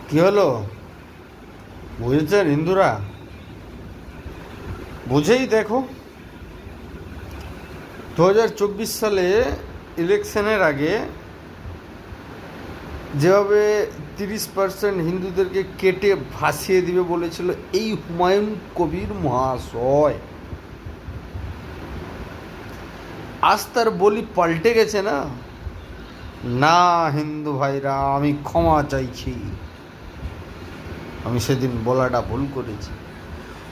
কি হলো? বুঝেছেন হিন্দুরা? বুঝেই দেখো, 2024 সালে ইলেকশনের আগে যেভাবে 30% হিন্দুদেরকে কেটে ভাসিয়ে দিবে বলেছিল এই হুমায়ুন কবির মহাশয়, আজ তার বলি পাল্টে গেছে না। না হিন্দু ভাইরা, আমি ক্ষমা চাইছি, আমি সেদিন বলাটা ভুল করেছি।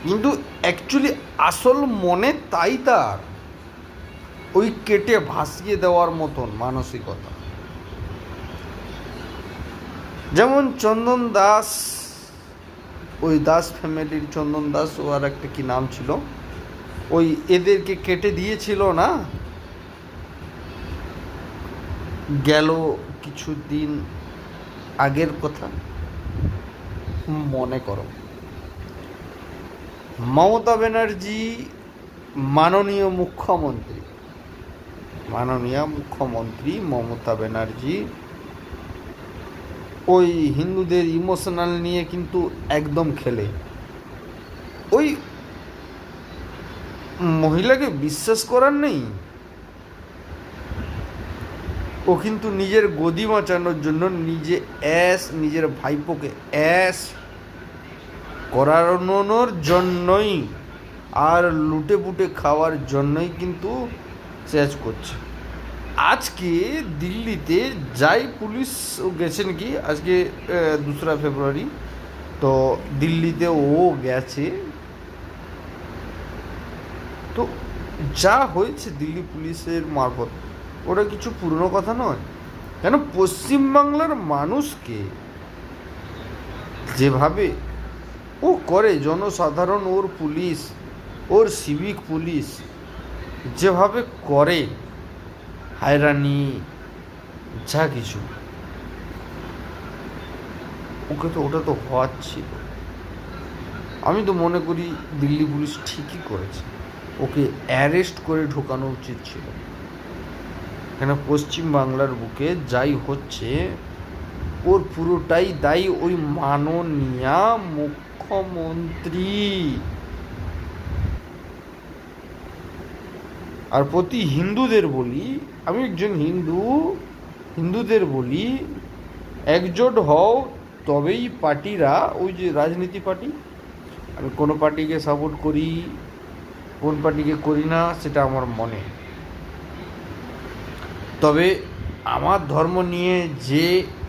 কিন্তু অ্যাকচুয়ালি আসল মনে তাই তার ওই কেটে ভাসিয়ে দেওয়ার মতন মানসিকতা। যেমন চন্দন দাস, ওই দাস ফ্যামিলির চন্দন দাস, ও আর একটা কি নাম ছিল, ওই এদেরকে কেটে দিয়েছিল না, গেল কিছুদিন আগের কথা মনে করো। মমতা ব্যানার্জি মাননীয় মুখ্যমন্ত্রী মমতা ব্যানার্জি ওই হিন্দুদের ইমোশনাল নিয়ে কিন্তু একদম খেলে। ওই মহিলাকে বিশ্বাস করার নেই, ও কিন্তু নিজের গদি বাঁচানোর জন্য নিজের ভাইপোকে করানোর জন্যই আর লুটে পুটে খাওয়ার জন্যই কিন্তু চেঁচ করছে। আজকে দিল্লিতে যাই পুলিশ গেছেন কি, আজকে 2 ফেব্রুয়ারি, তো দিল্লিতে ও গেছে। তো যা হয়েছে দিল্লি পুলিশের মারফত, ওটা কিছু পুরনো কথা নয়। কেন পশ্চিমবাংলার মানুষকে যেভাবে ও করে, জনসাধারণ, ওর পুলিশ, ওর সিভিক পুলিশ যেভাবে করে হয়রানি, যা কিছু, ওটা তো হওয়ার ছিল। আমি তো মনে করি দিল্লি পুলিশ ঠিকই করেছে, ওকে অ্যারেস্ট করে ঢোকানো উচিত ছিল। কেন পশ্চিম বাংলার বুকে যাই হচ্ছে ওর পুরোটাই দায়ী ওই মাননীয়া মুখ্যমন্ত্রী। আর প্রতি হিন্দুদের বলি, আমি একজন হিন্দুদের বলি, একজোট হও, তবেই পার্টিরা, ওই যে রাজনীতি পার্টি, আমি কোনো পার্টিকে সাপোর্ট করি, কোন পার্টিকে করি না সেটা আমার মনে, তবে আমার ধর্ম নিয়ে যে